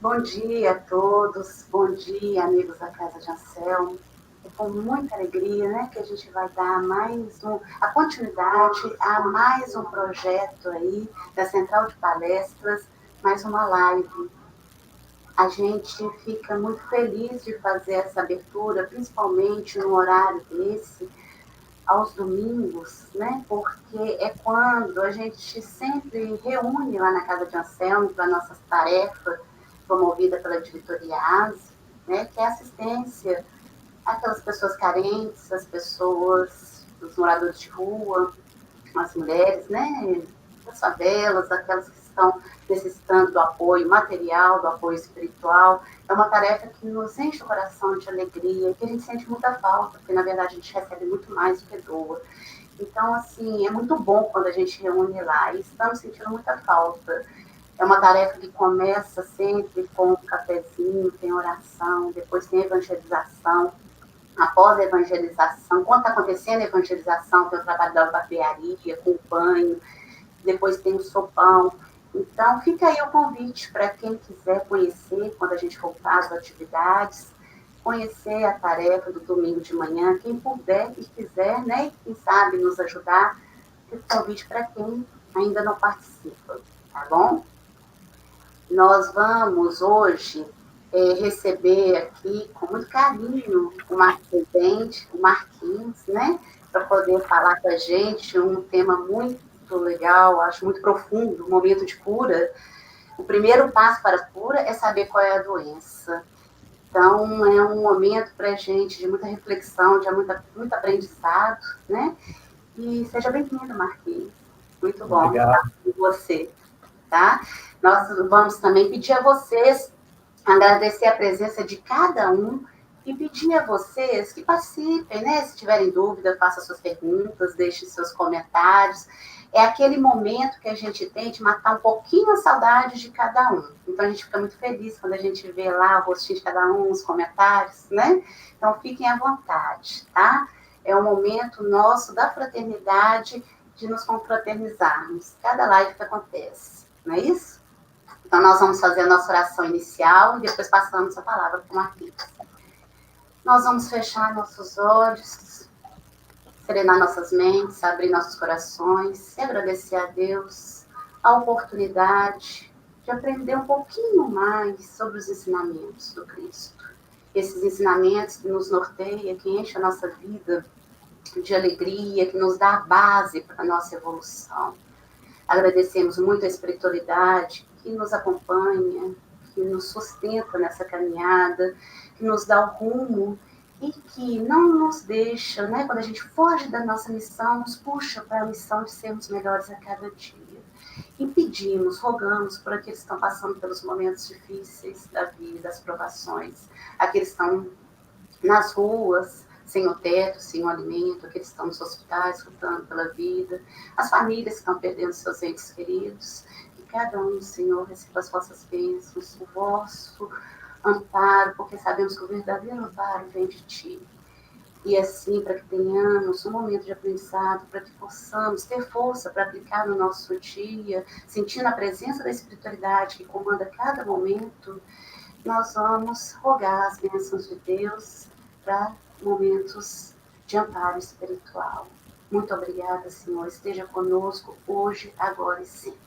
Bom dia a todos, bom dia, amigos da Casa de Anselmo. É com muita alegria, né, que a gente vai dar a continuidade a mais um projeto aí da Central de Palestras, mais uma live. A gente fica muito feliz de fazer essa abertura, principalmente no horário desse, aos domingos, né? Porque é quando a gente sempre reúne lá na Casa de Anselmo para nossas tarefas, promovida pela diretoria ASE, né? Que é assistência àquelas pessoas carentes, as pessoas, os moradores de rua, as mulheres, né? Das favelas, aquelas que estão necessitando do apoio material, do apoio espiritual. É uma tarefa que nos enche o coração de alegria e que a gente sente muita falta, porque, na verdade, a gente recebe muito mais do que doa. Então, assim, é muito bom quando a gente reúne lá e estamos sentindo muita falta. É uma tarefa que começa sempre com um cafezinho, tem oração, depois tem evangelização. Após a evangelização, quando está acontecendo a evangelização, tem o trabalho da barbearia, com o banho, depois tem o sopão. Então, fica aí o convite para quem quiser conhecer, quando a gente voltar às atividades, conhecer a tarefa do domingo de manhã, quem puder e quiser, né, e quem sabe nos ajudar, fica o convite para quem ainda não participa, tá bom? Nós vamos hoje receber aqui com muito carinho o nosso presidente, o Marquinhos, né, para poder falar com a gente um tema muito legal, acho muito profundo, um momento de cura. O primeiro passo para a cura é saber qual é a doença. Então, é um momento para a gente de muita reflexão, de muito aprendizado, né? E seja bem-vindo, Marquinhos. Muito bom Obrigado. estar com você, tá? Nós vamos também pedir a vocês, agradecer a presença de cada um e pedir a vocês que participem, né? Se tiverem dúvida, façam suas perguntas, deixem seus comentários. É aquele momento que a gente tem de matar um pouquinho a saudade de cada um. Então, a gente fica muito feliz quando a gente vê lá o rostinho de cada um, os comentários, né? Então, fiquem à vontade, tá? É um momento nosso da fraternidade, de nos confraternizarmos. Cada live que acontece, não é isso? Então, nós vamos fazer a nossa oração inicial e depois passamos a palavra para o Marquinhos. Nós vamos fechar nossos olhos, serenar nossas mentes, abrir nossos corações e agradecer a Deus a oportunidade de aprender um pouquinho mais sobre os ensinamentos do Cristo. Esses ensinamentos que nos norteiam, que enchem a nossa vida de alegria, que nos dá a base para a nossa evolução. Agradecemos muito a espiritualidade que nos acompanha, que nos sustenta nessa caminhada, que nos dá o rumo e que não nos deixa, né, quando a gente foge da nossa missão, nos puxa para a missão de sermos melhores a cada dia. E pedimos, rogamos por aqueles que estão passando pelos momentos difíceis da vida, as provações, aqueles que estão nas ruas, sem o teto, sem o alimento, aqueles que estão nos hospitais lutando pela vida, as famílias que estão perdendo seus entes queridos, que cada um, Senhor, receba as vossas bênçãos, o vosso amparo, porque sabemos que o verdadeiro amparo vem de Ti. E assim, para que tenhamos um momento de aprendizado, para que possamos ter força para aplicar no nosso dia, sentindo a presença da espiritualidade que comanda cada momento, nós vamos rogar as bênçãos de Deus para momentos de amparo espiritual. Muito obrigada, Senhor. Esteja conosco hoje, agora e sempre.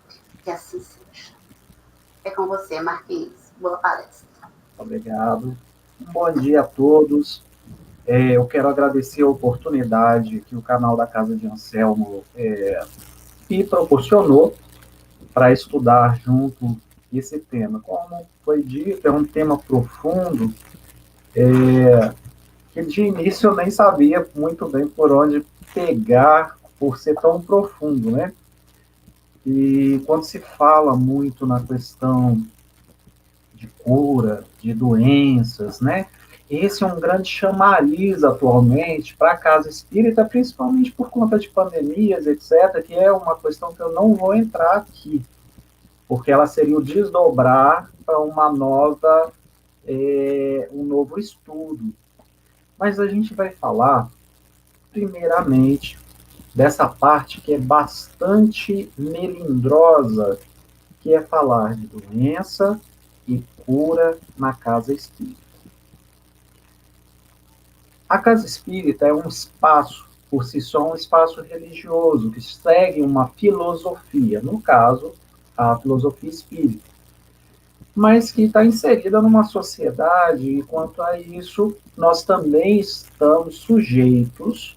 Que assim seja. É com você, Marquinhos. Boa palestra. Obrigado. Um bom dia a todos. Eu quero agradecer a oportunidade que o canal da Casa de Anselmo me proporcionou para estudar junto esse tema. Como foi dito, é um tema profundo, que de início eu nem sabia muito bem por onde pegar, por ser tão profundo, né? E quando se fala muito na questão de cura, de doenças, né? Esse é um grande chamariz atualmente para a casa espírita, principalmente por conta de pandemias, etc., que é uma questão que eu não vou entrar aqui, porque ela seria o desdobrar para uma nova, um novo estudo. Mas a gente vai falar, primeiramente, dessa parte que é bastante melindrosa, que é falar de doença e cura na casa espírita. A casa espírita é um espaço, por si só, um espaço religioso, que segue uma filosofia, no caso, a filosofia espírita, mas que está inserida numa sociedade, e quanto a isso, nós também estamos sujeitos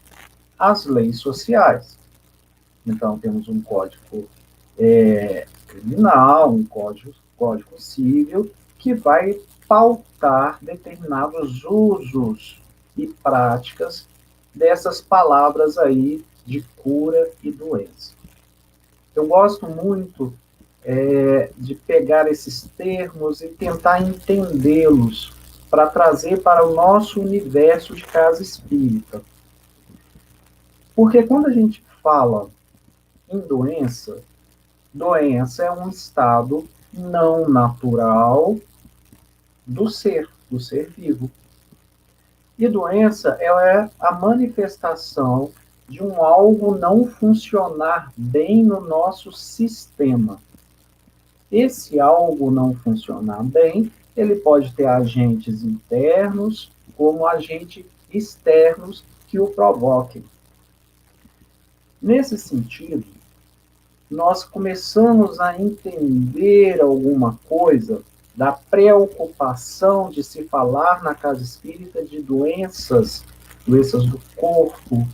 às leis sociais. Então, temos um código criminal, um código civil, que vai pautar determinados usos e práticas dessas palavras aí de cura e doença. Eu gosto muito de pegar esses termos e tentar entendê-los para trazer para o nosso universo de casa espírita. Porque quando a gente fala em doença, doença é um estado não natural do ser vivo. E doença ela é a manifestação de um algo não funcionar bem no nosso sistema. Esse algo não funcionar bem, ele pode ter agentes internos como agentes externos que o provoquem. Nesse sentido, nós começamos a entender alguma coisa da preocupação de se falar na casa espírita de doenças, doenças do corpo,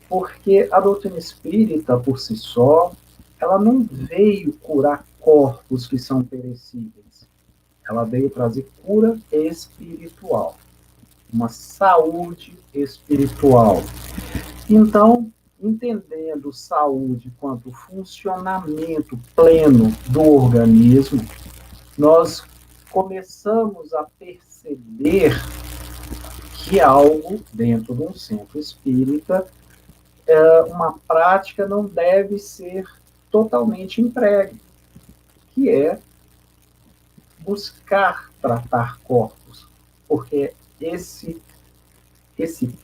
porque a doutrina espírita, por si só, ela não veio curar corpos que são perecíveis. Ela veio trazer cura espiritual, uma saúde espiritual. Então, entendendo saúde quanto funcionamento pleno do organismo, nós começamos a perceber que algo dentro de um centro espírita, uma prática não deve ser totalmente entregue, que é buscar tratar corpos, porque esse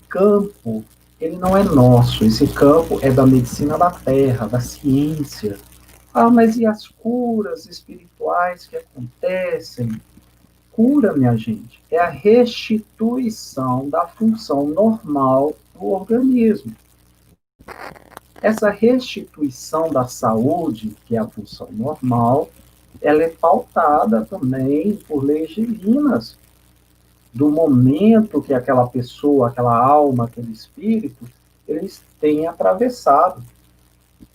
campo ele não é nosso, esse campo é da medicina da terra, da ciência. Ah, mas e as curas espirituais que acontecem? Cura, minha gente, é a restituição da função normal do organismo. Essa restituição da saúde, que é a função normal, ela é pautada também por leis divinas, do momento que aquela pessoa, aquela alma, aquele espírito, eles têm atravessado.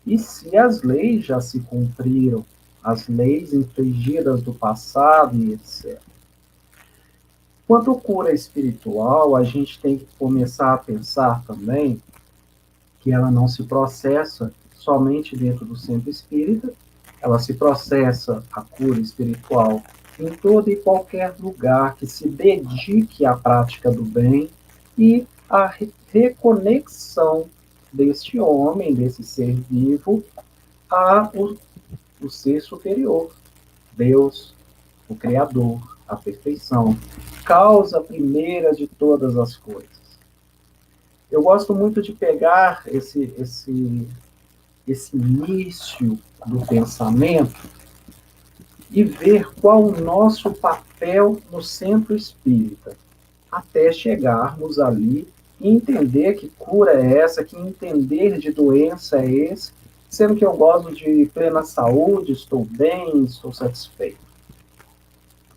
E se as leis já se cumpriram, as leis infligidas do passado e etc. Quanto à cura espiritual, a gente tem que começar a pensar também que ela não se processa somente dentro do centro espírita, ela se processa, a cura espiritual, em todo e qualquer lugar que se dedique à prática do bem e à reconexão deste homem, desse ser vivo, o ser superior, Deus, o Criador, a perfeição, causa primeira de todas as coisas. Eu gosto muito de pegar esse início do pensamento e ver qual o nosso papel no centro espírita, até chegarmos ali e entender que cura é essa, que entender de doença é esse, sendo que eu gosto de plena saúde, estou bem, estou satisfeito.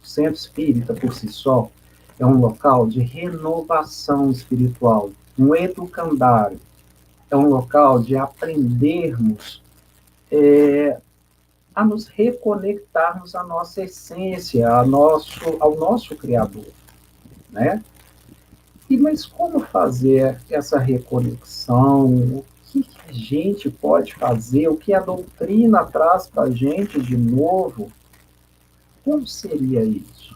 O centro espírita, por si só, é um local de renovação espiritual, um educandário, é um local de aprendermos a nos reconectarmos à nossa essência, ao nosso Criador, né? Mas como fazer essa reconexão? O que a gente pode fazer? O que a doutrina traz para a gente de novo? Como seria isso?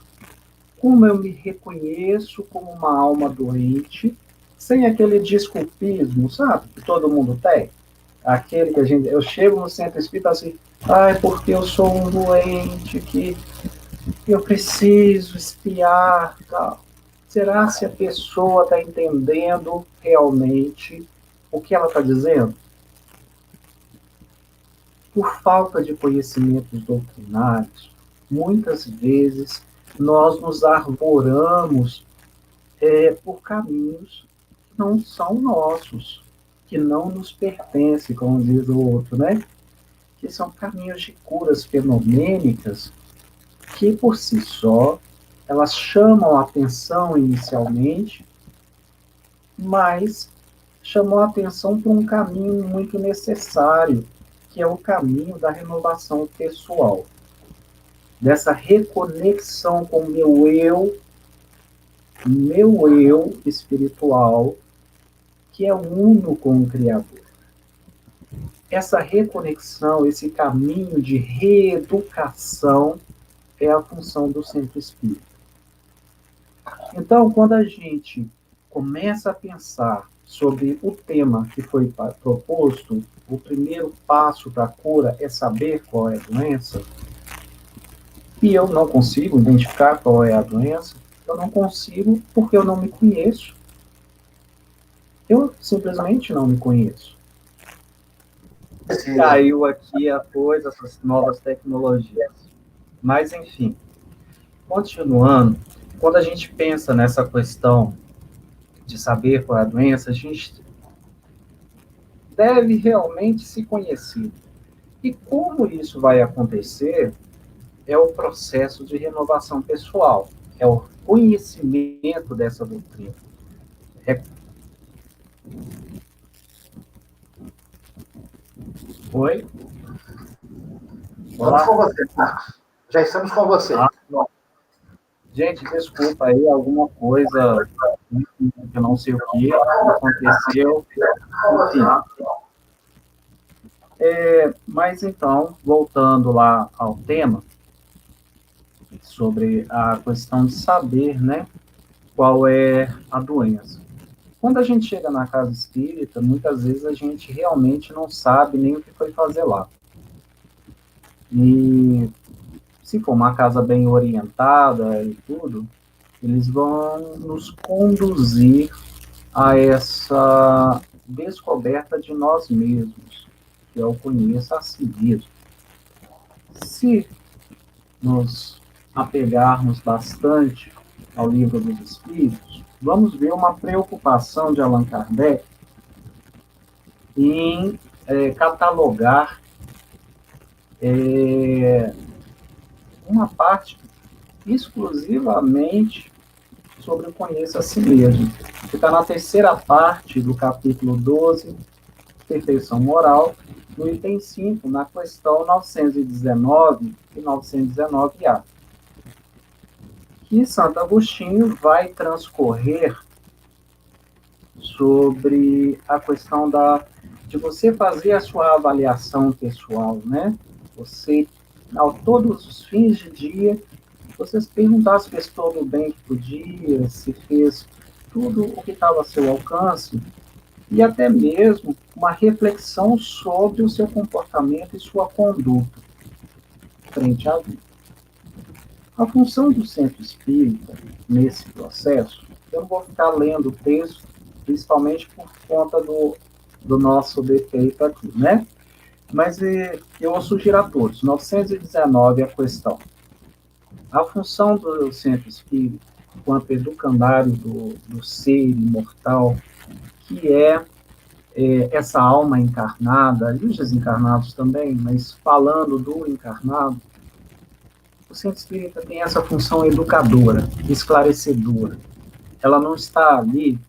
Como eu me reconheço como uma alma doente, sem aquele desculpismo, sabe? Que todo mundo tem. Aquele que eu chego no centro espírita assim, é porque eu sou um doente, que eu preciso espiar, tal. Será se a pessoa está entendendo realmente o que ela está dizendo? Por falta de conhecimentos doutrinários, muitas vezes nós nos arvoramos por caminhos que não são nossos, que não nos pertencem, como diz o outro, né? Que são caminhos de curas fenomênicas que, por si só, elas chamam a atenção inicialmente, mas chamam a atenção para um caminho muito necessário, que é o caminho da renovação pessoal, dessa reconexão com o meu eu espiritual, que é uno com o Criador. Essa reconexão, esse caminho de reeducação é a função do centro espírita. Então, quando a gente começa a pensar sobre o tema que foi proposto, o primeiro passo para a cura é saber qual é a doença, e eu não consigo identificar qual é a doença, eu não consigo porque eu não me conheço. Eu simplesmente não me conheço. Caiu aqui a coisa, essas novas tecnologias. Mas, enfim, continuando, quando a gente pensa nessa questão de saber qual é a doença, a gente deve realmente se conhecer. E como isso vai acontecer é o processo de renovação pessoal, é o conhecimento dessa doutrina. Oi? Estamos com você, Marcos. Já estamos com você. Gente, desculpa aí, alguma coisa que eu não sei o que aconteceu. Enfim. Mas então, voltando lá ao tema, sobre a questão de saber, né, qual é a doença. Quando a gente chega na casa espírita, muitas vezes a gente realmente não sabe nem o que foi fazer lá. E se for uma casa bem orientada e tudo, eles vão nos conduzir a essa descoberta de nós mesmos, que é o conheça a si mesmo. Se nos apegarmos bastante ao Livro dos Espíritos, vamos ver uma preocupação de Allan Kardec em catalogar uma parte exclusivamente sobre o conheça a si mesmo, que está na terceira parte do capítulo 12, Perfeição Moral, no item 5, na questão 919 e 919A. Que Santo Agostinho vai transcorrer sobre a questão de você fazer a sua avaliação pessoal, né? Você, todos os fins de dia, você se perguntar se fez todo o bem que podia, se fez tudo o que estava a seu alcance, e até mesmo uma reflexão sobre o seu comportamento e sua conduta frente à vida. A função do centro espírita, nesse processo, eu não vou ficar lendo o texto, principalmente por conta do nosso defeito aqui, né? Mas eu sugiro a todos, 919 é a questão. A função do centro espírita, quanto educandário do ser imortal, que é essa alma encarnada, e os desencarnados também, mas falando do encarnado, o centro espírita tem essa função educadora, esclarecedora. Ela não está ali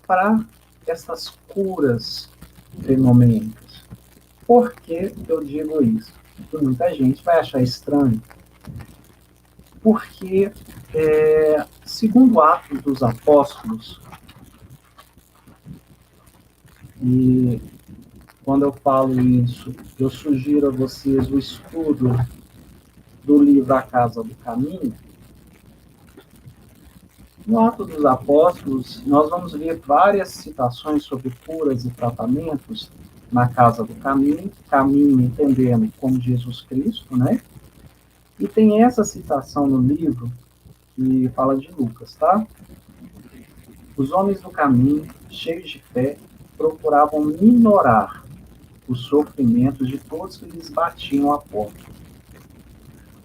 para essas curas fenomênicas. Por que eu digo isso? Porque muita gente vai achar estranho. Porque, segundo Atos dos Apóstolos, e quando eu falo isso, eu sugiro a vocês o estudo do livro A Casa do Caminho. No Atos dos Apóstolos, nós vamos ver várias citações sobre curas e tratamentos na Casa do Caminho, caminho entendendo como Jesus Cristo, né? E tem essa citação no livro que fala de Lucas, tá? Os homens do caminho, cheios de fé, procuravam minorar os sofrimentos de todos que lhes batiam a porta.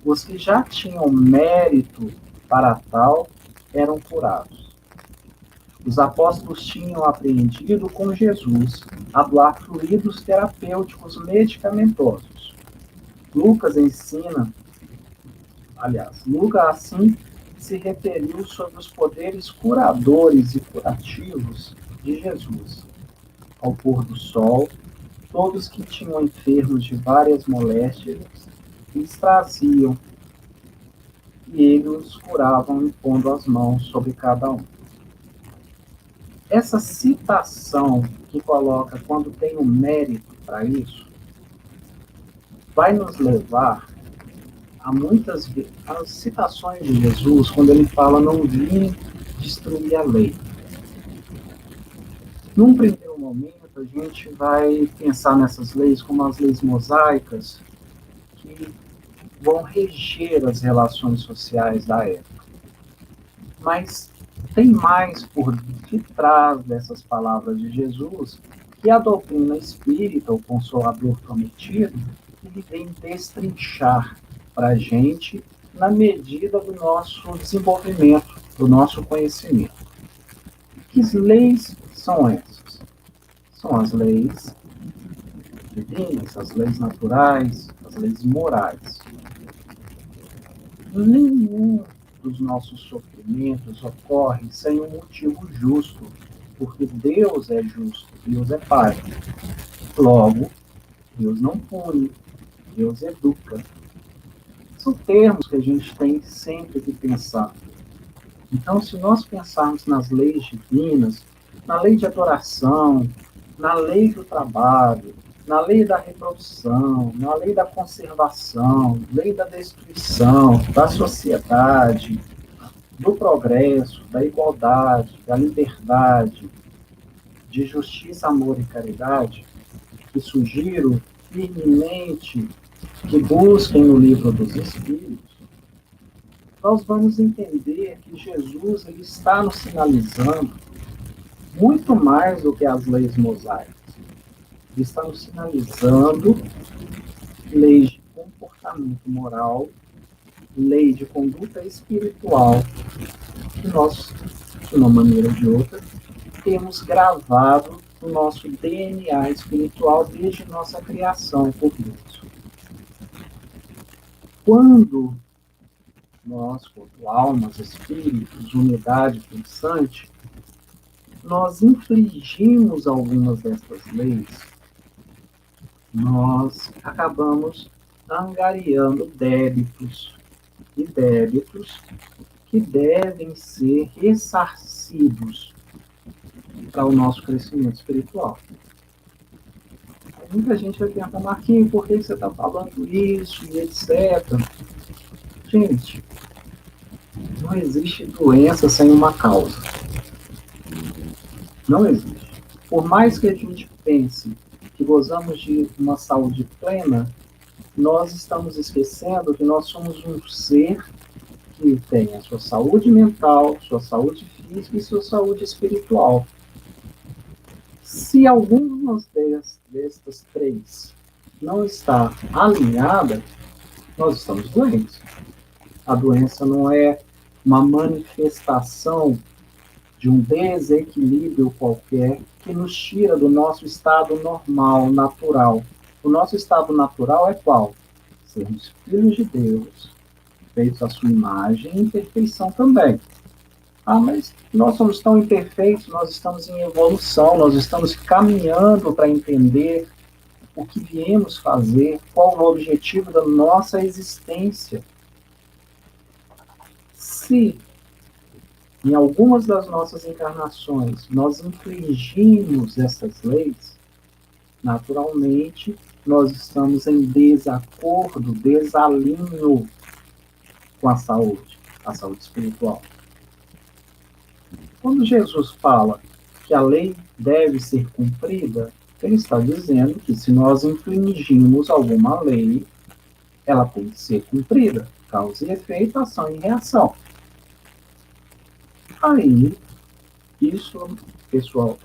Os que já tinham mérito para tal eram curados. Os apóstolos tinham aprendido com Jesus a doar fluidos terapêuticos medicamentosos. Lucas assim se referiu sobre os poderes curadores e curativos de Jesus. Ao pôr do sol, todos que tinham enfermos de várias moléstias lhes traziam e ele os curavam impondo as mãos sobre cada um. Essa citação que coloca quando tem um mérito para isso, vai nos levar a muitas as citações de Jesus, quando ele fala, não vim destruir a lei. Num primeiro momento, a gente vai pensar nessas leis como as leis mosaicas, que vão reger as relações sociais da época. Mas tem mais por detrás dessas palavras de Jesus, que a doutrina espírita, o Consolador prometido, ele vem destrinchar para a gente na medida do nosso desenvolvimento, do nosso conhecimento. Que leis são essas? São as leis divinas, as leis naturais, as leis morais. Nenhum dos nossos sofrimentos ocorre sem um motivo justo, porque Deus é justo, Deus é Pai. Logo, Deus não pune, Deus educa. São termos que a gente tem sempre que pensar. Então, se nós pensarmos nas leis divinas, na lei de adoração, na lei do trabalho, na lei da reprodução, na lei da conservação, lei da destruição, da sociedade, do progresso, da igualdade, da liberdade, de justiça, amor e caridade, que sugiro firmemente que busquem no livro dos Espíritos, nós vamos entender que Jesus ele está nos sinalizando muito mais do que as leis mosaicas. Ele está nos sinalizando leis de comportamento moral, lei de conduta espiritual, que nós, de uma maneira ou de outra, temos gravado no nosso DNA espiritual desde nossa criação por Deus. Quando nós, como almas, espíritos, unidade pensante, nós infligimos algumas dessas leis, nós acabamos angariando débitos e débitos que devem ser ressarcidos para o nosso crescimento espiritual. Muita gente vai perguntar, Marquinhos, por que você está falando isso e etc. Gente, não existe doença sem uma causa. Não existe. Por mais que a gente pense que gozamos de uma saúde plena, nós estamos esquecendo que nós somos um ser que tem a sua saúde mental, sua saúde física e sua saúde espiritual. Se alguma destas três não está alinhada, nós estamos doentes. A doença não é uma manifestação de um desequilíbrio qualquer que nos tira do nosso estado normal, natural. O nosso estado natural é qual? Sermos filhos de Deus, feitos à sua imagem e imperfeição também. Ah, mas nós somos tão imperfeitos, nós estamos em evolução, nós estamos caminhando para entender o que viemos fazer, qual o objetivo da nossa existência. Se em algumas das nossas encarnações nós infringimos essas leis, naturalmente nós estamos em desacordo, desalinho com a saúde espiritual. Quando Jesus fala que a lei deve ser cumprida, ele está dizendo que se nós infringimos alguma lei, ela tem que ser cumprida. Causa e efeito, ação e reação. Aí, isso, pessoal,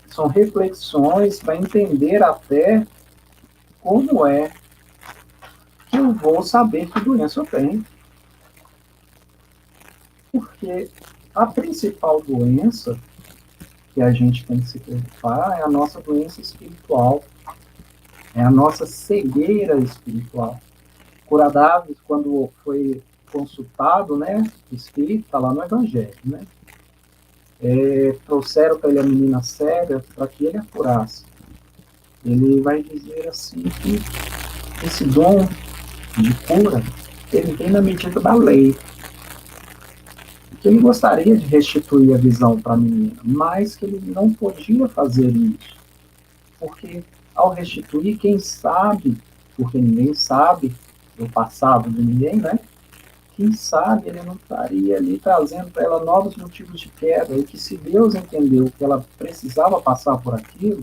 são reflexões para entender até como é que eu vou saber que doença eu tenho. Porque a principal doença que a gente tem que se preocupar é a nossa doença espiritual, é a nossa cegueira espiritual. Curadáveis, quando foi consultado, né, espírito, está lá no Evangelho, né, trouxeram para ele a menina cega para que ele a curasse. Ele vai dizer assim que esse dom de cura, ele vem na medida da lei. Que ele gostaria de restituir a visão para a menina, mas que ele não podia fazer isso. Porque ao restituir, quem sabe, porque ninguém sabe do passado de ninguém, né? Quem sabe ele não estaria ali trazendo para ela novos motivos de queda, e que se Deus entendeu que ela precisava passar por aquilo,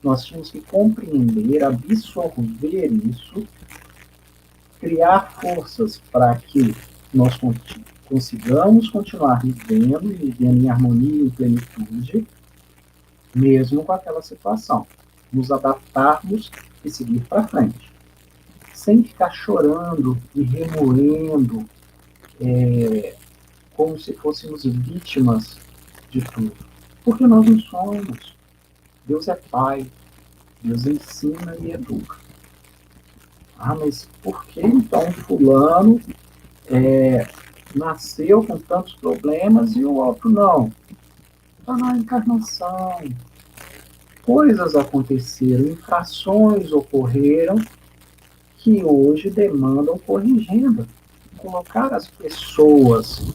nós tínhamos que compreender, absorver isso, criar forças para que nós consigamos continuar vivendo e vivendo em harmonia e plenitude, mesmo com aquela situação. Nos adaptarmos e seguir para frente. Sem ficar chorando e remoendo, como se fôssemos vítimas de tudo. Porque nós não somos. Deus é Pai. Deus ensina e educa. Ah, mas por que então fulano nasceu com tantos problemas e o outro não? Está na encarnação. Coisas aconteceram, infrações ocorreram que hoje demandam corrigenda. Colocar as pessoas,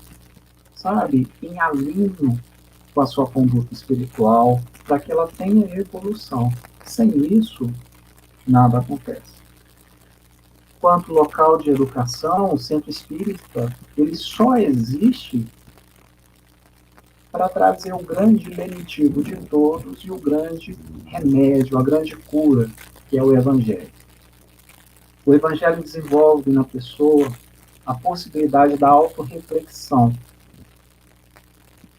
sabe, em alinho com a sua conduta espiritual, para que ela tenha evolução. Sem isso, nada acontece. Quanto local de educação, o centro espírita, ele só existe para trazer o grande benitivo de todos e o grande remédio, a grande cura, que é o Evangelho. O Evangelho desenvolve na pessoa a possibilidade da autorreflexão.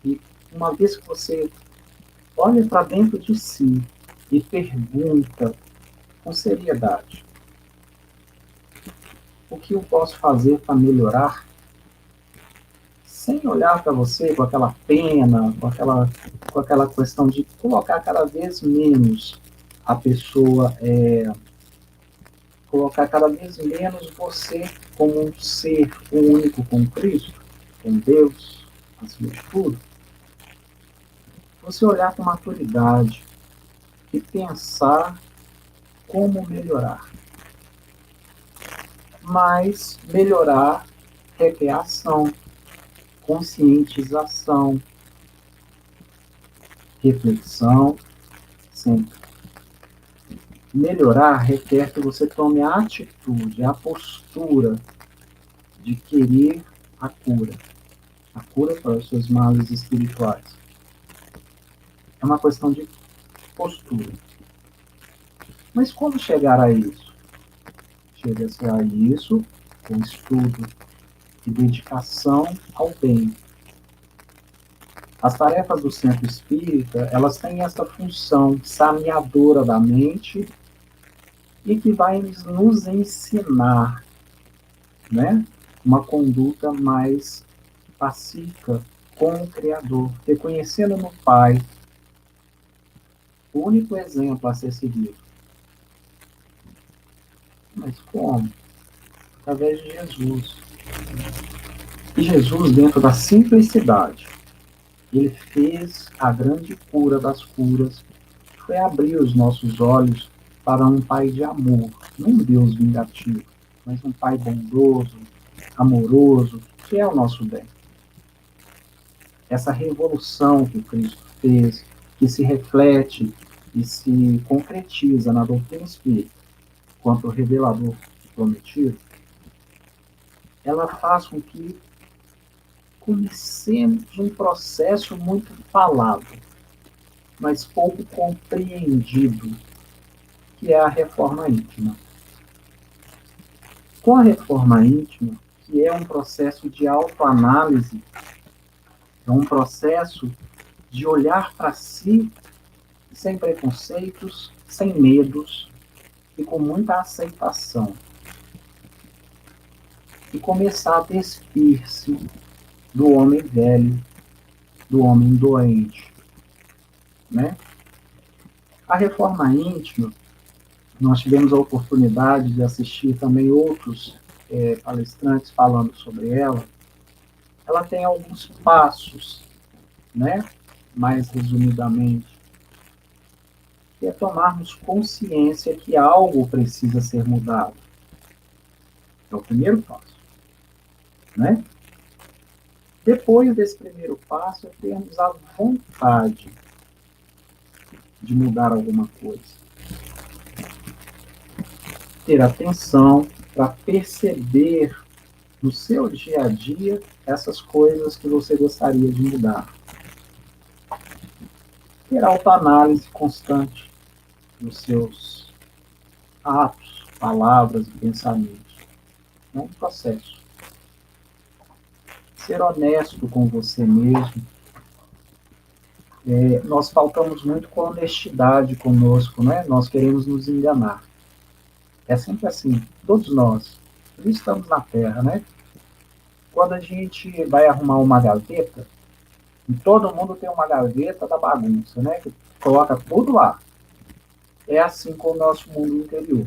E uma vez que você olha para dentro de si e pergunta com seriedade: o que eu posso fazer para melhorar? Sem olhar para você com aquela pena, com aquela questão de colocar cada vez menos a pessoa, colocar cada vez menos você como um ser único com Cristo, com Deus, acima de tudo. Você olhar com maturidade e pensar como melhorar. Mas melhorar requer ação, conscientização, reflexão, sempre. Melhorar requer que você tome a atitude, a postura de querer a cura para os seus males espirituais. É uma questão de postura. Mas como chegar a isso? Chega-se a isso com estudo e dedicação ao bem. As tarefas do centro espírita, elas têm essa função saneadora da mente e que vai nos ensinar, né, uma conduta mais pacífica com o Criador, reconhecendo no Pai o único exemplo a ser seguido. Mas como? Através de Jesus. E Jesus, dentro da simplicidade, ele fez a grande cura das curas, que foi abrir os nossos olhos para um Pai de amor, não um Deus vingativo, mas um Pai bondoso, amoroso, que é o nosso bem. Essa revolução que Cristo fez, que se reflete e se concretiza na doutrina espírita, quanto revelador prometido, ela faz com que conhecemos um processo muito falado, mas pouco compreendido, que é a reforma íntima. Com a reforma íntima, que é um processo de autoanálise, é um processo de olhar para si sem preconceitos, sem medos e com muita aceitação. E começar a despir-se do homem velho, do homem doente, né? A reforma íntima, nós tivemos a oportunidade de assistir também outros palestrantes falando sobre ela. Ela tem alguns passos, né? Mais resumidamente, que é tomarmos consciência que algo precisa ser mudado. É o primeiro passo, né? Depois desse primeiro passo, é termos a vontade de mudar alguma coisa. Ter atenção para perceber no seu dia a dia essas coisas que você gostaria de mudar. Ter autoanálise constante nos seus atos, palavras e pensamentos. É um processo. Ser honesto com você mesmo. Nós faltamos muito com honestidade conosco, né? Nós queremos nos enganar. É sempre assim, todos nós. Por isso estamos na Terra, né? Quando a gente vai arrumar uma gaveta, e todo mundo tem uma gaveta da bagunça, né? Que coloca tudo lá. É assim com o nosso mundo interior.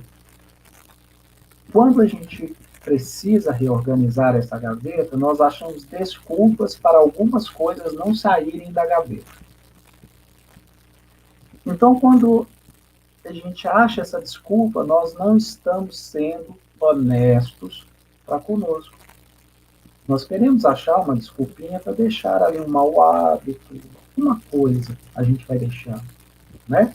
Quando a gente precisa reorganizar essa gaveta, nós achamos desculpas para algumas coisas não saírem da gaveta. Então, quando a gente acha essa desculpa, nós não estamos sendo honestos para conosco. Nós queremos achar uma desculpinha para deixar ali um mau hábito, uma coisa a gente vai deixar, né?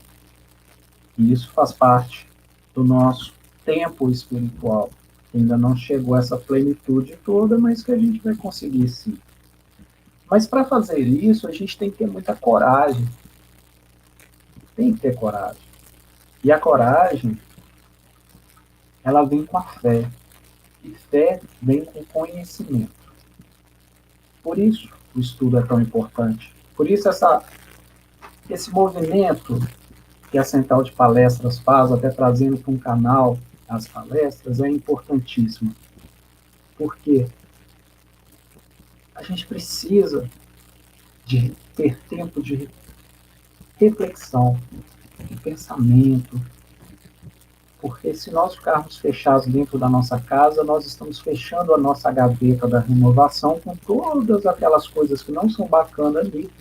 E isso faz parte do nosso tempo espiritual. Ainda não chegou essa plenitude toda, mas que a gente vai conseguir sim. Mas para fazer isso, a gente tem que ter muita coragem. Tem que ter coragem. E a coragem, ela vem com a fé. E fé vem com conhecimento. Por isso o estudo é tão importante. Por isso esse movimento que a Central de Palestras faz, até trazendo para um canal as palestras, é importantíssimo. Porque a gente precisa de ter tempo de reflexão, de pensamento, porque se nós ficarmos fechados dentro da nossa casa, nós estamos fechando a nossa gaveta da renovação com todas aquelas coisas que não são bacanas ali,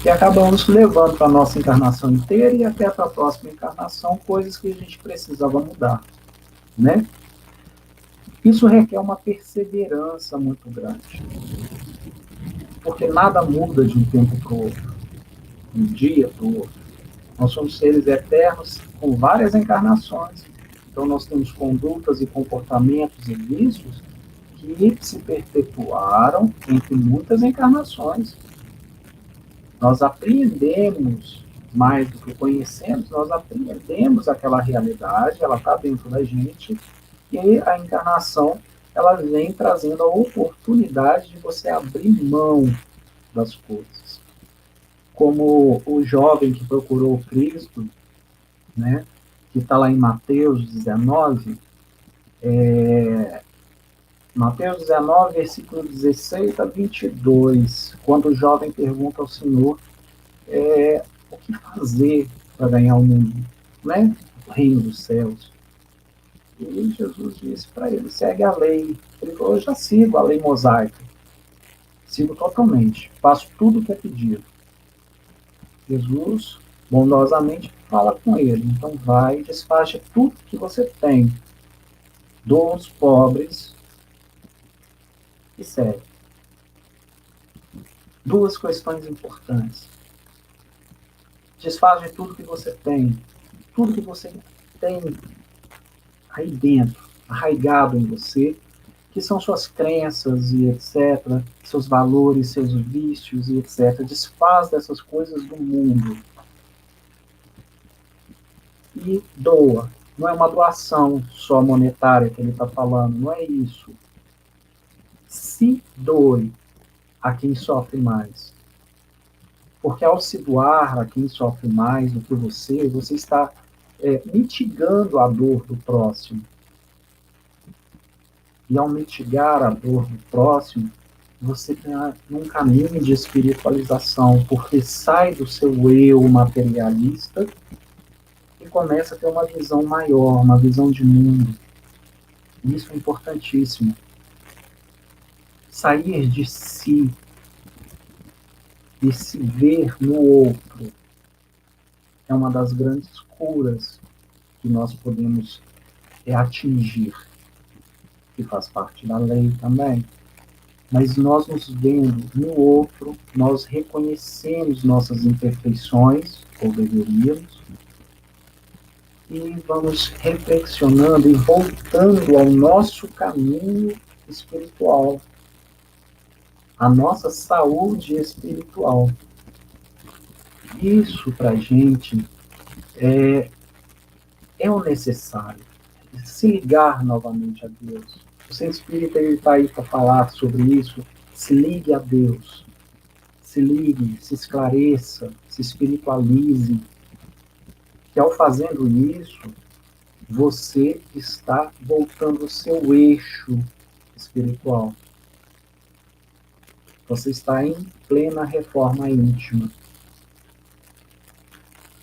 e acabamos levando para a nossa encarnação inteira e até para a próxima encarnação, coisas que a gente precisava mudar, né? Isso requer uma perseverança muito grande, porque nada muda de um tempo para o outro, de um dia para o outro. Nós somos seres eternos com várias encarnações. Então, nós temos condutas e comportamentos e vícios que se perpetuaram entre muitas encarnações. Nós apreendemos mais do que conhecemos, nós apreendemos aquela realidade, ela está dentro da gente, e a encarnação, ela vem trazendo a oportunidade de você abrir mão das coisas. como o jovem que procurou Cristo, né, que está lá em Mateus 19, Mateus 19, versículo 16 a 22, quando o jovem pergunta ao Senhor o que fazer para ganhar o mundo, né, o reino dos céus. E Jesus disse para ele, segue a lei. Ele falou, eu já sigo a lei mosaica, sigo totalmente, faço tudo o que é pedido. Jesus bondosamente fala com ele, então vai, desfaça tudo que você tem, doa aos pobres e segue. Duas questões importantes. Desfaz de tudo que você tem, tudo que você tem aí dentro, arraigado em você, que são suas crenças e etc., seus valores, seus vícios e etc. Desfaz dessas coisas do mundo e doa. Não é uma doação só monetária que ele está falando, não é isso. Se doe a quem sofre mais. Porque ao se doar a quem sofre mais do que você está mitigando a dor do próximo. E ao mitigar a dor do próximo, você está num caminho de espiritualização, porque sai do seu eu materialista e começa a ter uma visão maior, uma visão de mundo. Isso é importantíssimo. Sair de si e se ver no outro é uma das grandes curas que nós podemos atingir, que faz parte da lei também. Mas nós nos vendo no outro, nós reconhecemos nossas imperfeições, ou deveríamos, e vamos reflexionando e voltando ao nosso caminho espiritual, à nossa saúde espiritual. Isso para a gente é o necessário, se ligar novamente a Deus. O Centro Espírita está aí para falar sobre isso. Se ligue a Deus, se ligue, se esclareça, se espiritualize, que ao fazendo isso, você está voltando ao seu eixo espiritual. Você está em plena reforma íntima.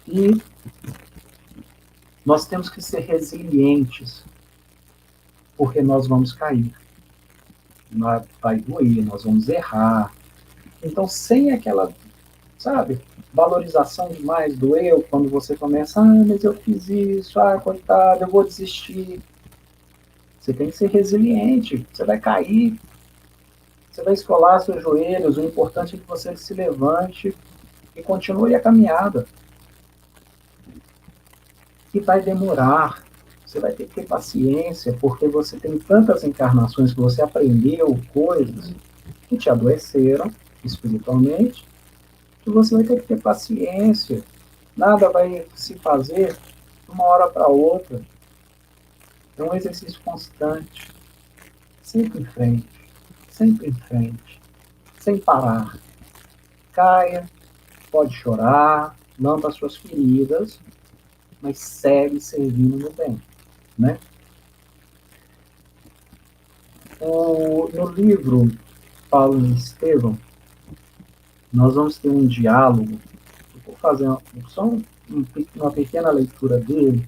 E nós temos que ser resilientes, porque nós vamos cair. Vai doer, nós vamos errar. Então, sem aquela, sabe, valorização demais do eu, quando você começa, mas eu fiz isso, coitado, eu vou desistir. Você tem que ser resiliente, você vai cair, você vai esfolar seus joelhos, o importante é que você se levante e continue a caminhada. Que vai demorar, você vai ter que ter paciência, porque você tem tantas encarnações que você aprendeu coisas que te adoeceram espiritualmente, que você vai ter que ter paciência. Nada vai se fazer de uma hora para outra. É um exercício constante, sempre em frente, sem parar. Caia, pode chorar, lampa as suas feridas, mas segue servindo no bem, né? No livro Paulo e Estevão, nós vamos ter um diálogo. Eu vou fazer uma pequena leitura dele.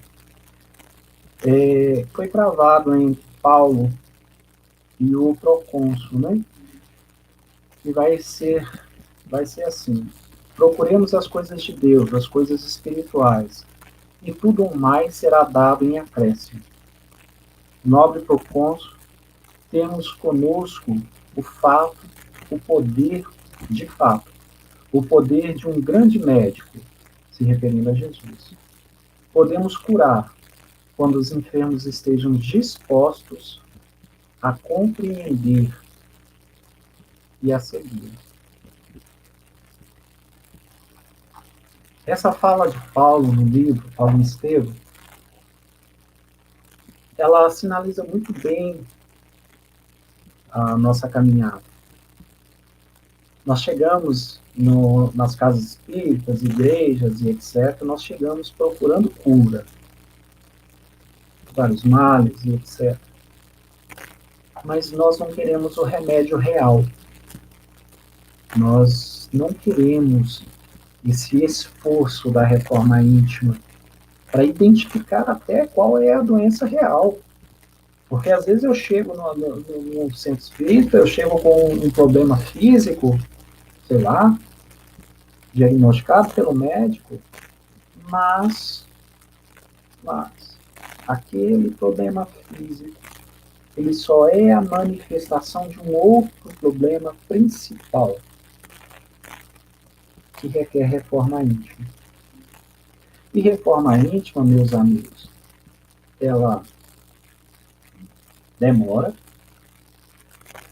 Foi travado entre Paulo e o procônsul, né? E vai ser assim: procuremos as coisas de Deus, as coisas espirituais, e tudo o mais será dado em acréscimo. Nobre procônsul, temos conosco o fato, o poder de fato, o poder de um grande médico, se referindo a Jesus. Podemos curar quando os enfermos estejam dispostos a compreender e a seguir. Essa fala de Paulo no livro, Paulo e Estevão, ela sinaliza muito bem a nossa caminhada. Nós chegamos nas casas espíritas, igrejas e etc., nós chegamos procurando cura, vários males e etc. Mas nós não queremos o remédio real. Nós não queremos esse esforço da reforma íntima para identificar até qual é a doença real. Porque às vezes eu chego no centro espírita, eu chego com um problema físico, sei lá, diagnosticado pelo médico, mas aquele problema físico, ele só é a manifestação de um outro problema principal, que requer reforma íntima. E reforma íntima, meus amigos, ela demora,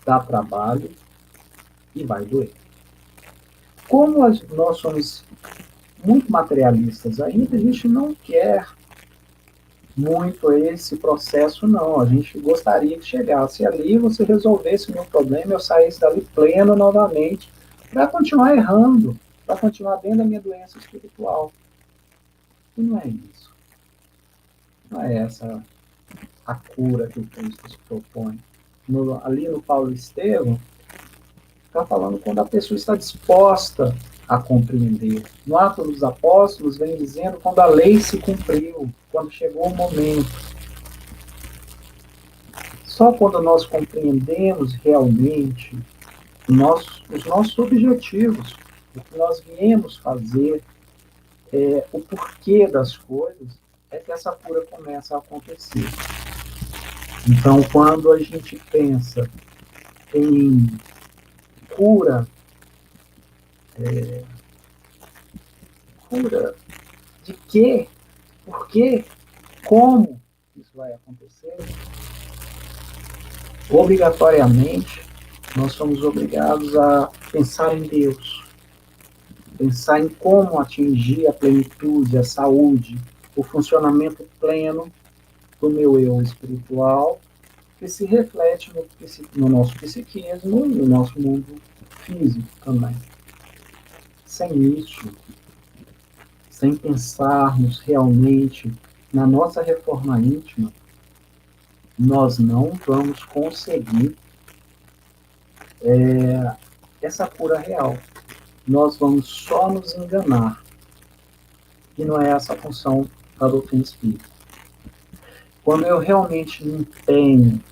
dá trabalho e vai doer. Como nós somos muito materialistas ainda, a gente não quer muito esse processo, não. A gente gostaria que chegasse ali, você resolvesse o meu problema, eu saísse dali pleno novamente, para continuar errando, para continuar dentro da minha doença espiritual. E não é isso. Não é essa a cura que o Cristo se propõe. Ali no Paulo Estevão, está falando quando a pessoa está disposta a compreender. No Atos dos Apóstolos, vem dizendo quando a lei se cumpriu, quando chegou o momento. Só quando nós compreendemos realmente os nossos objetivos, o que nós viemos fazer, o porquê das coisas, é que essa cura começa a acontecer. Então, quando a gente pensa em cura, cura de quê? Por quê? Como isso vai acontecer? Obrigatoriamente, nós somos obrigados a pensar em Deus, pensar em como atingir a plenitude, a saúde, o funcionamento pleno do meu eu espiritual, que se reflete no nosso psiquismo e no nosso mundo físico também. Sem isso, sem pensarmos realmente na nossa reforma íntima, nós não vamos conseguir essa cura real. Nós vamos só nos enganar. E não é essa a função da doutrina espírita. Quando eu realmente me empenho,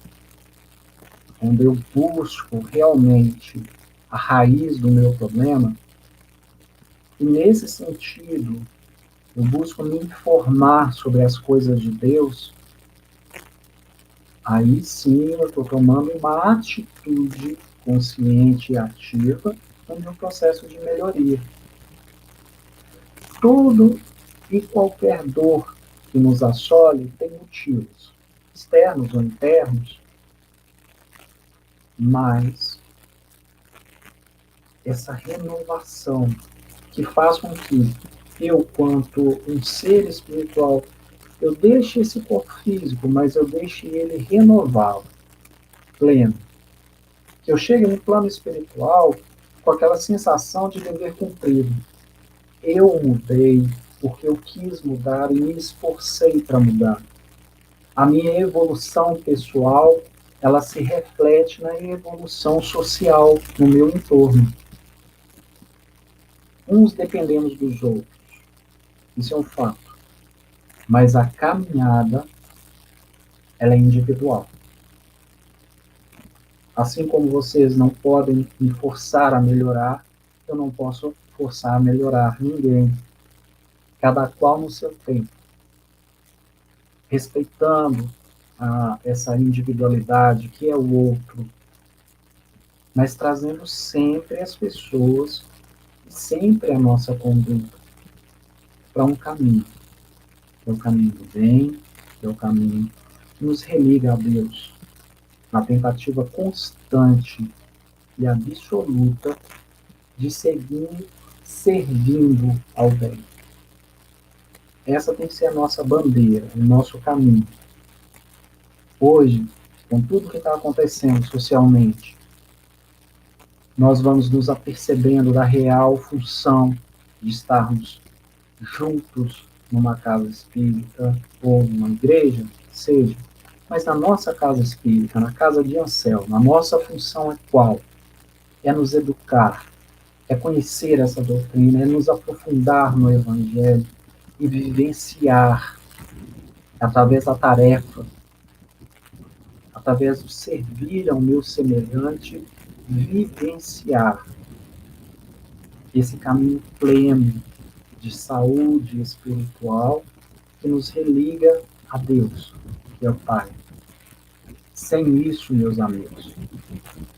quando eu busco realmente a raiz do meu problema, e nesse sentido, eu busco me informar sobre as coisas de Deus, aí sim eu estou tomando uma atitude consciente e ativa no meu processo de melhoria. Tudo e qualquer dor que nos assole tem motivos, externos ou internos, mas essa renovação que faz com que eu, quanto um ser espiritual, eu deixe esse corpo físico, mas eu deixe ele renovado, pleno. Que eu chegue no plano espiritual com aquela sensação de dever cumprido. Eu mudei porque eu quis mudar e me esforcei para mudar. A minha evolução pessoal, ela se reflete na evolução social no meu entorno. Uns dependemos dos outros. Isso é um fato. Mas a caminhada, ela é individual. Assim como vocês não podem me forçar a melhorar, eu não posso forçar a melhorar ninguém. Cada qual no seu tempo. Respeitando essa individualidade que é o outro, mas trazendo sempre as pessoas, sempre a nossa conduta para um caminho. Que é o caminho do bem, que é o caminho que nos religa a Deus, na tentativa constante e absoluta de seguir servindo ao bem. Essa tem que ser a nossa bandeira, o nosso caminho. Hoje, com tudo que está acontecendo socialmente, nós vamos nos apercebendo da real função de estarmos juntos numa casa espírita ou numa igreja, que seja, mas na nossa casa espírita, na casa de Anselmo, a nossa função é qual? É nos educar, é conhecer essa doutrina, é nos aprofundar no Evangelho e vivenciar, através da tarefa, através do servir ao meu semelhante, vivenciar esse caminho pleno de saúde espiritual que nos religa a Deus, que é o Pai. Sem isso, meus amigos,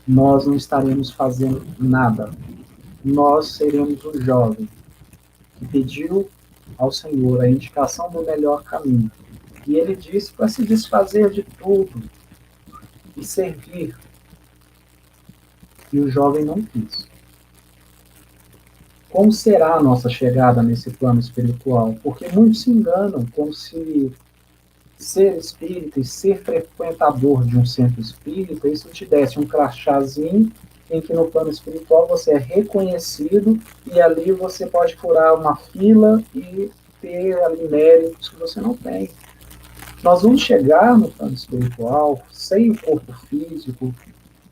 nós não estaremos fazendo nada. Nós seremos um jovem que pediu ao Senhor a indicação do melhor caminho. E ele disse para se desfazer de tudo e servir. E o jovem não quis. Como será a nossa chegada nesse plano espiritual? Porque muitos se enganam como se ser espírita e ser frequentador de um centro espírita, isso te desse um crachazinho em que no plano espiritual você é reconhecido e ali você pode furar uma fila e ter ali méritos que você não tem. Nós vamos chegar no plano espiritual sem o corpo físico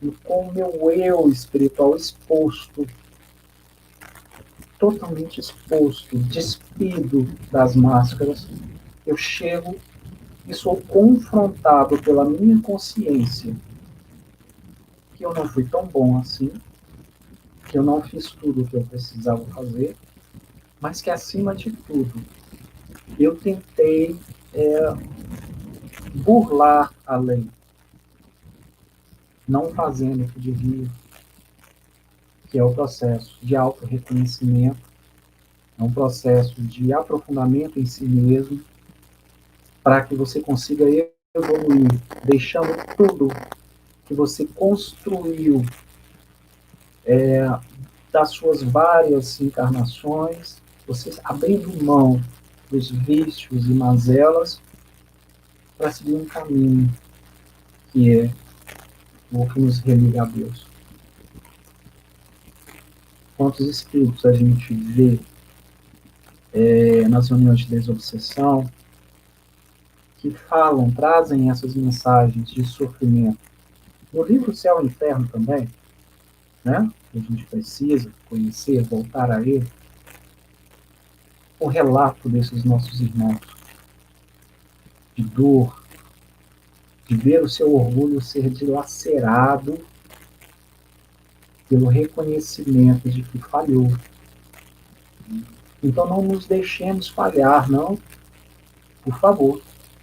e com o meu eu espiritual exposto, totalmente exposto, despido das máscaras. Eu chego e sou confrontado pela minha consciência que eu não fui tão bom assim, que eu não fiz tudo o que eu precisava fazer, mas que, acima de tudo, eu tentei burlar a lei, não fazendo o que devia, que é o processo de autorreconhecimento, é um processo de aprofundamento em si mesmo, para que você consiga evoluir, deixando tudo que você construiu das suas várias encarnações, você abrindo mão dos vícios e mazelas para seguir um caminho que é o que nos religa a Deus. Quantos espíritos a gente vê nas reuniões de desobsessão que falam, trazem essas mensagens de sofrimento. No livro Céu e Inferno também, né? A gente precisa conhecer, voltar a ele, o relato desses nossos irmãos, de dor, de ver o seu orgulho ser dilacerado pelo reconhecimento de que falhou. Então não nos deixemos falhar, não. Por favor,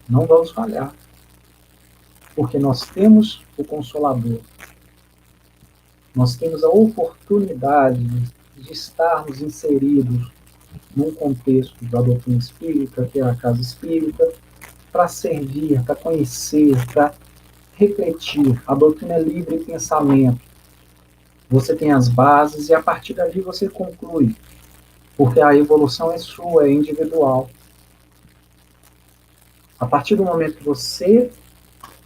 não vamos falhar. Porque nós temos o Consolador. Nós temos a oportunidade de estarmos inseridos num contexto da doutrina espírita, que é a casa espírita, para servir, para conhecer, para refletir. A doutrina é livre pensamento. Você tem as bases e a partir dali você conclui. Porque a evolução é sua, é individual. A partir do momento que você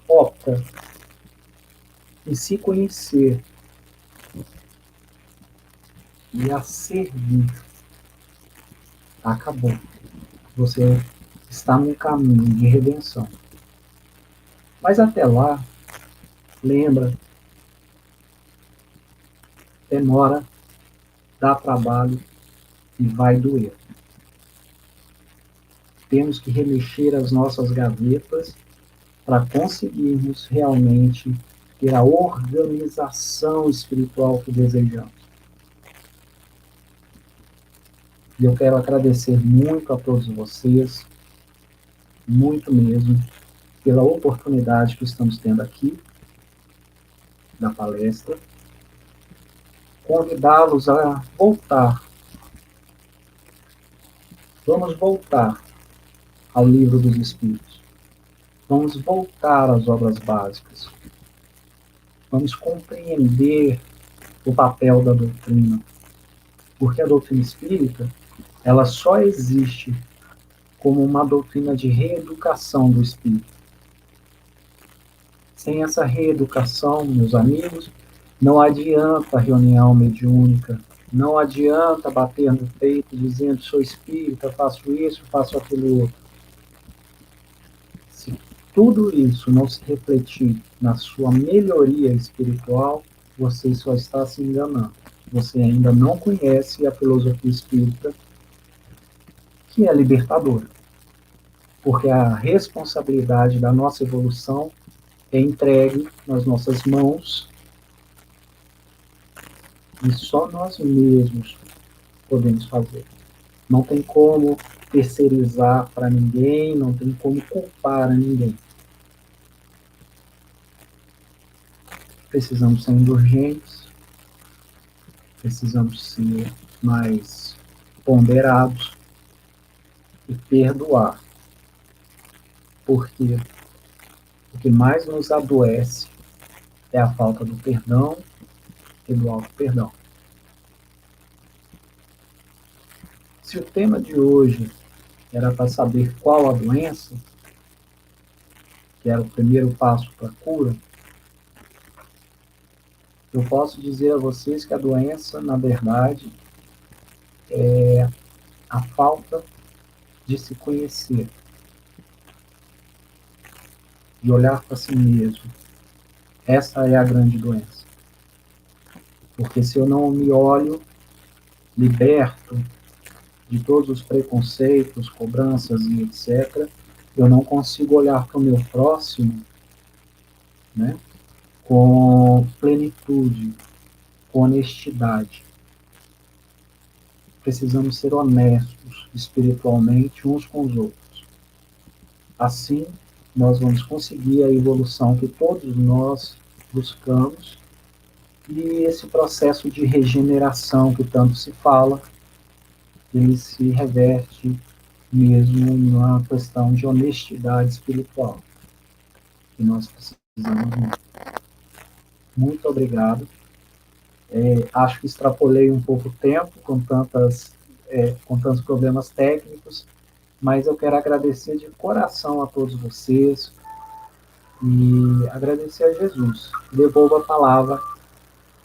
opta em se conhecer e a servir, acabou. Você está num caminho de redenção. Mas até lá, lembra, demora, dá trabalho e vai doer. Temos que remexer as nossas gavetas para conseguirmos realmente ter a organização espiritual que desejamos. E eu quero agradecer muito a todos vocês, muito mesmo, pela oportunidade que estamos tendo aqui na palestra. Convidá-los a voltar. Vamos voltar ao Livro dos Espíritos. Vamos voltar às obras básicas. Vamos compreender o papel da doutrina. Porque a doutrina espírita, ela só existe como uma doutrina de reeducação do espírito. Sem essa reeducação, meus amigos, Não adianta reunião mediúnica, não adianta bater no peito dizendo sou espírita, faço isso, faço aquilo outro. Se tudo isso não se refletir na sua melhoria espiritual, você só está se enganando. Você ainda não conhece a filosofia espírita, que é libertadora. Porque a responsabilidade da nossa evolução é entregue nas nossas mãos e só nós mesmos podemos fazer. Não tem como terceirizar para ninguém, não tem como culpar a ninguém. Precisamos ser indulgentes, precisamos ser mais ponderados e perdoar. Porque o que mais nos adoece é a falta do perdão e do auto-perdão. Se o tema de hoje era para saber qual a doença, que era o primeiro passo para a cura, eu posso dizer a vocês que a doença, na verdade, é a falta de se conhecer, de olhar para si mesmo. Essa é a grande doença. Porque se eu não me olho liberto de todos os preconceitos, cobranças e etc., eu não consigo olhar para o meu próximo, né, com plenitude, com honestidade. Precisamos ser honestos espiritualmente uns com os outros. Assim, nós vamos conseguir a evolução que todos nós buscamos e esse processo de regeneração que tanto se fala, ele se reverte mesmo na questão de honestidade espiritual, que nós precisamos muito. Muito obrigado. Acho que extrapolei um pouco o tempo com tantos problemas técnicos, mas eu quero agradecer de coração a todos vocês e agradecer a Jesus. Devolvo a palavra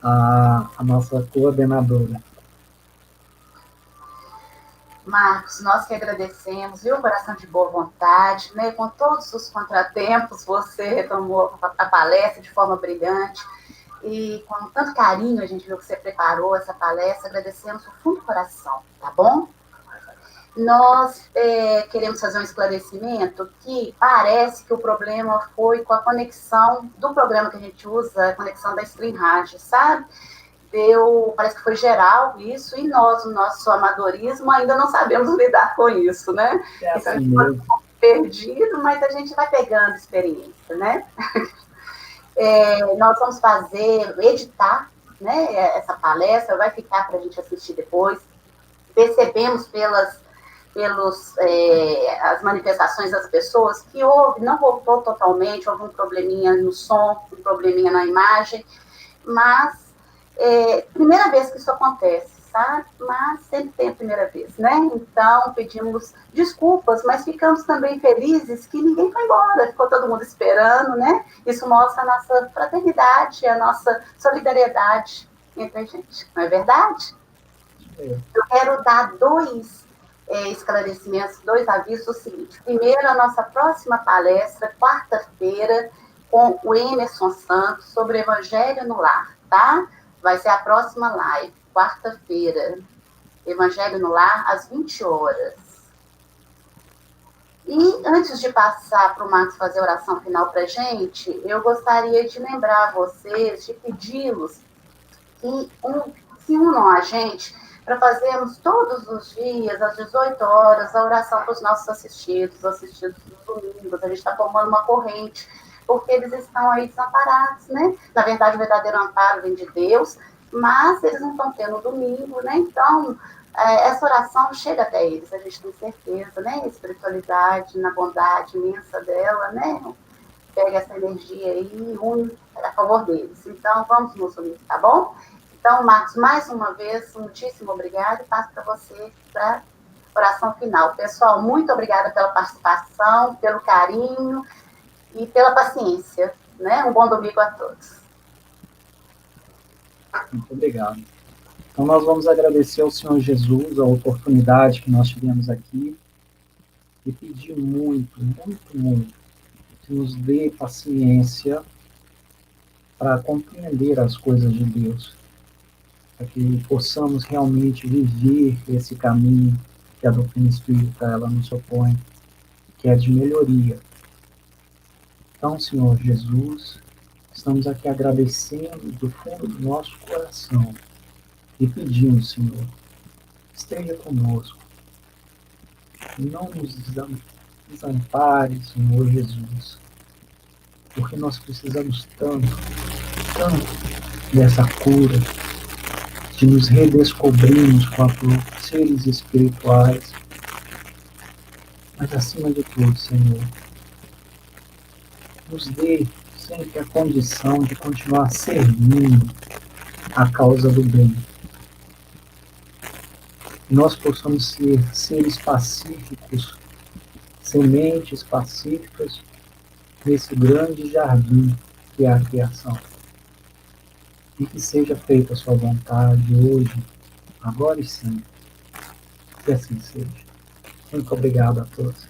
à nossa coordenadora. Marcos, nós que agradecemos, viu? Coração de boa vontade, né? Com todos os contratempos, você retomou a palestra de forma brilhante e com tanto carinho a gente viu que você preparou essa palestra, agradecemos do fundo do coração, tá bom? Nós queremos fazer um esclarecimento que parece que o problema foi com a conexão do programa que a gente usa, a conexão da Stream Rádio, sabe? Parece que foi geral isso, e nós, no nosso amadorismo, ainda não sabemos lidar com isso, né? É então, assim mesmo. Perdido, mas a gente vai pegando experiência, né? Nós vamos editar, né, essa palestra, vai ficar para a gente assistir depois. Percebemos as manifestações das pessoas que não voltou totalmente, houve um probleminha no som, um probleminha na imagem, mas primeira vez que isso acontece, sabe? Mas sempre tem a primeira vez, né? Então, pedimos desculpas, mas ficamos também felizes que ninguém foi embora, ficou todo mundo esperando, né? Isso mostra a nossa fraternidade, a nossa solidariedade entre a gente, não é verdade? Eu quero dar dois esclarecimentos, dois avisos, o seguinte. Primeiro, a nossa próxima palestra, quarta-feira, com o Emerson Santos, sobre Evangelho no Lar, tá? Vai ser a próxima live, quarta-feira. Evangelho no Lar, às 20 horas. E antes de passar para o Marcos fazer a oração final para a gente, eu gostaria de lembrar a vocês, de pedi-los que se unam a gente para fazermos todos os dias, às 18 horas, a oração para os nossos assistidos dos domingos. A gente está formando uma corrente, porque eles estão aí desamparados, né? Na verdade, o verdadeiro amparo vem de Deus, mas eles não estão tendo domingo, né? Então, essa oração chega até eles, a gente tem certeza, né? A espiritualidade, na bondade imensa dela, né? Pega essa energia aí e une a favor deles. Então, vamos nos unir, tá bom? Então, Marcos, mais uma vez, muitíssimo obrigado e passo para você para a oração final. Pessoal, muito obrigada pela participação, pelo carinho e pela paciência, né? Um bom domingo a todos. Muito obrigado. Então, nós vamos agradecer ao Senhor Jesus a oportunidade que nós tivemos aqui e pedir muito, muito, muito que nos dê paciência para compreender as coisas de Deus, para que possamos realmente viver esse caminho que a doutrina espírita ela nos opõe, que é de melhoria. Então, Senhor Jesus, estamos aqui agradecendo do fundo do nosso coração e pedindo, Senhor, esteja conosco, não nos desampare, Senhor Jesus, porque nós precisamos tanto, tanto dessa cura, de nos redescobrirmos quanto seres espirituais, mas acima de tudo, Senhor, nos dê sempre a condição de continuar servindo a causa do bem. Que nós possamos ser seres pacíficos, sementes pacíficas nesse grande jardim que é a criação. E que seja feita a sua vontade hoje, agora e sempre. Que assim seja. Muito obrigado a todos.